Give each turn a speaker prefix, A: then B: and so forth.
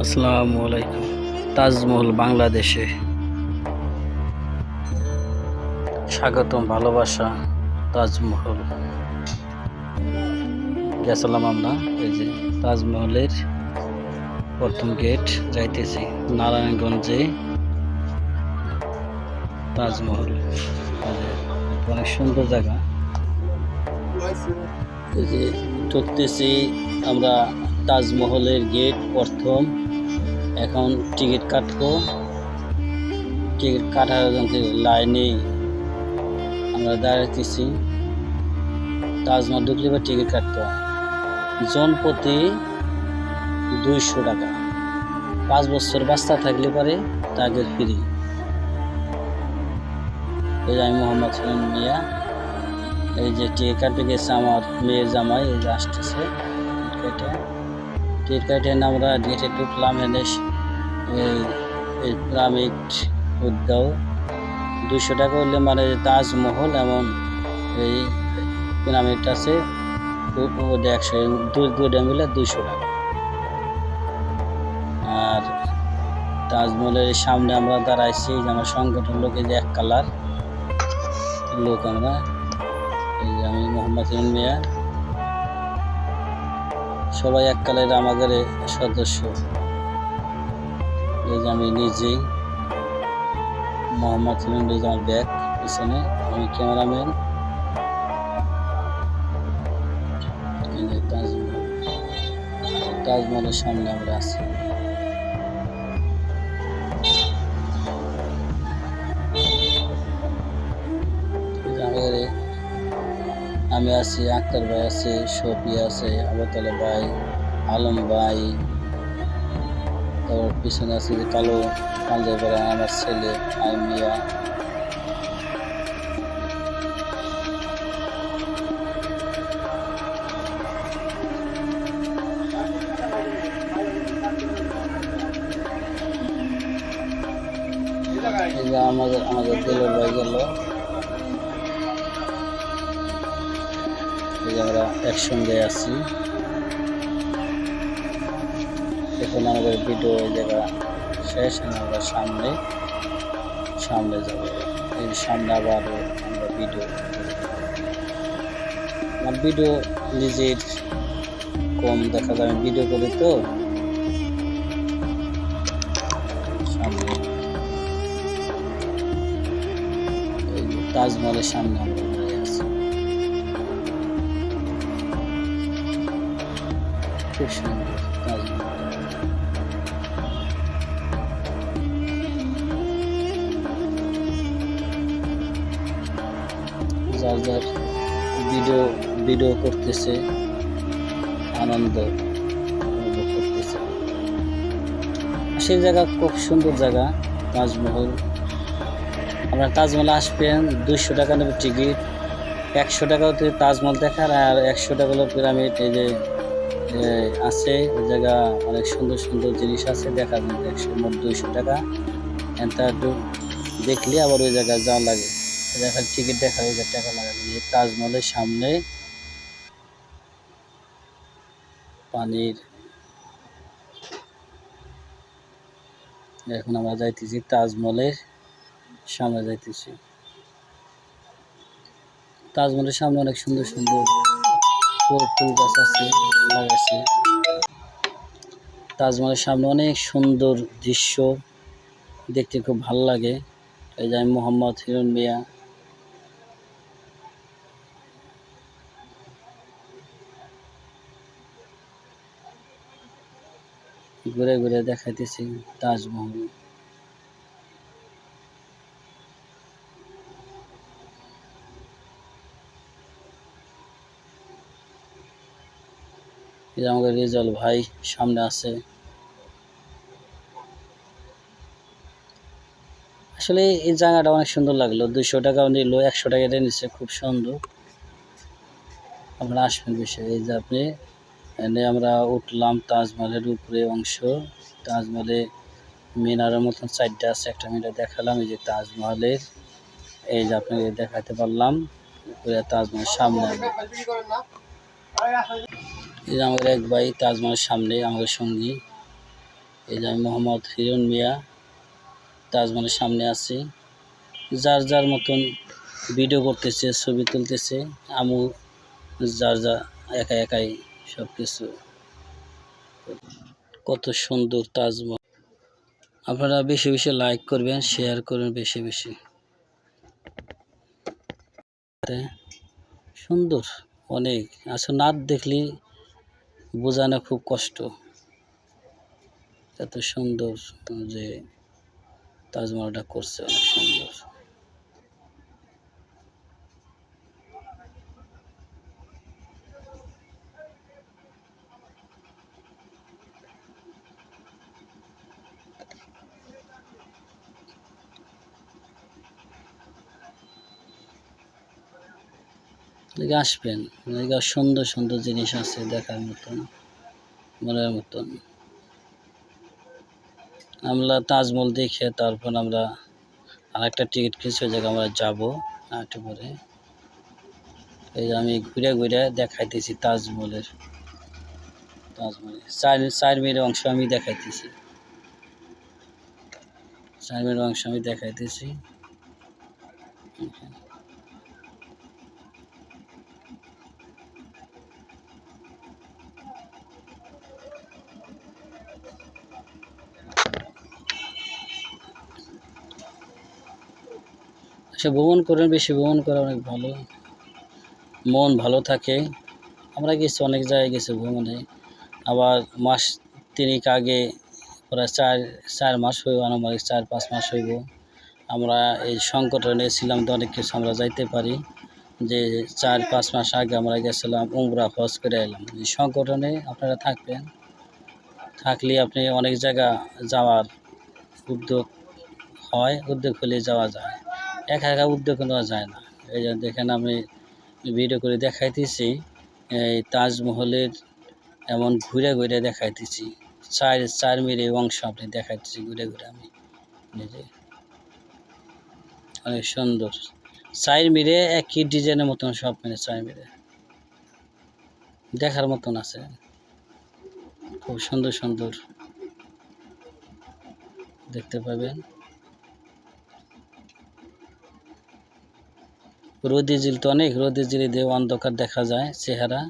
A: আসসালামু আলাইকুম। তাজমহল বাংলাদেশে স্বাগতম, ভালোবাসা। তাজমহল গেছিলাম আমরা। এই যে তাজমহলের প্রথম গেট যাইতেছি, নারায়ণগঞ্জে তাজমহল। অনেক সুন্দর জায়গা। এই যে ঢুকতেছি আমরা তাজমহলের গেট প্রথম। এখন টিকিট কাটবো। টিকিট কাটার লাইনে আমরা দাঁড়াইতেছি। তাজমহল ঢুকলে বা টিকিট কাটতে হয় জন প্রতি 200 টাকা। 5 বছর বাচ্চা থাকলে পারে তাকে ফ্রি। এই যে আমি মোহাম্মদ হিরণ মিয়া। এই যে টিকিট কাটতে গেছে আমার মেয়ের জামাই, এই যে আসতেছে টিকিট কাটে আমরা গেটে ঢুকলাম। এনে এই পিরামিড উদ্যাও 200 টাকা হলে মানে তাজমহল এমন এই পিরামিড আছে 100 মিলে 200 টাকা। আর তাজমহলের সামনে আমরা দাঁড়াইছি, যে আমার সংগঠন লোকে যে এক কালার লোক আমরা। এই যে আমি মোহাম্মদ হিরণ মিয়া, সবাই এক কালারের আমাদের সদস্য। এই যে আমি নিজেই মোহাম্মদ হিরণ, এই যে আমার ব্যাগ পিছনে, আমি ক্যামেরাম্যান। তাজমহলের সামনে আমরা আছি। আমি আছি, আক্তার ভাই আছে, শফি আছে, আবুতলা ভাই, আলম ভাই, তারপর পিছনে আছে যে কালো পাঞ্জাবি পরা আমার ছেলে আইমিয়া। আমাদের দিলের ভাই গেল। আমরা একসঙ্গে আছি। এখন আমাদের ভিডিও এই জায়গা শেষ। আমরা সামনে যাব। এই সামনে আবার আমরা ভিডিও নিজের কম দেখা যায়, আমি ভিডিও করি তো। সামনে তাজমহলের সামনে আমরা আছি। খুব সুন্দর তাজমহল। যার যার ভিডিও করতেছে, আনন্দ উপভোগ করতেছে। সেই জায়গা খুব সুন্দর জায়গা তাজমহল। আপনার তাজমহল আসবেন, 200 টাকা নেবে টিকিট। 100 টাকা হচ্ছে তাজমহল দেখার, আর 100 টাকা হলো পিরামিড। এই যে আছে ওই জায়গা অনেক সুন্দর সুন্দর জিনিস আছে দেখার জন্য। 200 টাকা এটা একটু দেখলে আবার ওই জায়গায় যাওয়া লাগে। দেখার টিকিট দেখার ওই টাকা লাগে। তাজমহলের সামনে পানির, এখন আমরা যাইতেছি তাজমহলের সামনে যাইতেছি। তাজমহলের সামনে অনেক সুন্দর সুন্দর ফুল গাছ আছে, লাগাইছে। তাজমহলের সামনে অনেক সুন্দর দৃশ্য দেখতে খুব ভালো লাগে। এই যে আমি মোহাম্মদ হিরণ মিয়া। ঘুরে ঘুরে দেখাইতেছি তাজমহল। এই যে আমাদের রেজাল ভাই সামনে আছে। আসলে এই জায়গাটা অনেক সুন্দর লাগলো। 200 টাকাও নিল, 100 টাকা নিচ্ছে। খুব সুন্দর, আপনারা আসবেন বিষয়। এই যে আপনি এনে আমরা উঠলাম তাজমহলের উপরে অংশ। তাজমহলে মিনারের মতন 4টা আছে, একটা মিনার দেখালাম। এই যে তাজমহলের, এই যে আপনাকে দেখাতে পারলাম উপরে তাজমহলের সামনে। এই যে আমাদের এক ভাই তাজমহলের সামনে আমাদের সঙ্গী, এই যে আমি মোহাম্মদ হিরণ মিয়া তাজমহলের সামনে আছি। যার যার মতন ভিডিও করতেছে, ছবি তুলতেছে। আমু যার যা একাই সব কিছু। কত সুন্দর তাজমহল। আপনারা বেশি বেশি লাইক করবেন, শেয়ার করবেন বেশি বেশি। সুন্দর অনেক, আসলে না দেখলে বোঝানো খুব কষ্ট। এত সুন্দর যে তাজমহলটা করছে, অনেক সুন্দর। এদিকে আসবেন, এদিকে সুন্দর সুন্দর জিনিস আছে দেখার মতন, মনের মতন। আমরা তাজমহল দেখে তারপর আমরা আরেকটা টিকিট কিনছি, ওই জায়গায় আমরা যাবো একটু পরে। এই যে আমি ঘুরে ঘুরে দেখাইতেছি তাজমহলের চার মিনিটের অংশ আমি দেখাইতেছি, 4 মিনিটের অংশ আমি দেখাইতেছি। সে ভ্রমণ করেন, বেশি ভ্রমণ করা অনেক ভালো, মন ভালো থাকে। আমরা গেছি অনেক জায়গায় গেছি ভ্রমণে। আবার মাস 3 আগে প্রায় 4 মাস হইব, আনুমানিক 4-5 মাস হইব আমরা এই সংগঠনে ছিলাম, তো অনেক কিছু আমরা যাইতে পারি। যে 4-5 মাস আগে আমরা গেছিলাম উমরা হজ করে এলাম। এই সংগঠনে আপনারা থাকবেন, থাকলে আপনি অনেক জায়গা যাওয়ার উদ্যোগ হয়, উদ্যোগ হলে যাওয়া যায়। একা একা উদ্যোগ নেওয়া যায় না। এই যে দেখেন আমি ভিডিও করে দেখাইতেছি এই তাজমহলের, এমন ঘুরে ঘুরে দেখাইতেছি। 4 মিনিটের অংশ আপনি দেখাইতেছি ঘুরে ঘুরে আমি নিজে। অনেক সুন্দর 4 মিনিটে একই ডিজাইনের মতন সব, মানে 4 মিনিটে দেখার মতন আছে, খুব সুন্দর সুন্দর দেখতে পাবেন। রোদে ঝিল তো অনেক, রোদে ঝিলে দিয়ে অন্ধকার দেখা যায় চেহারা।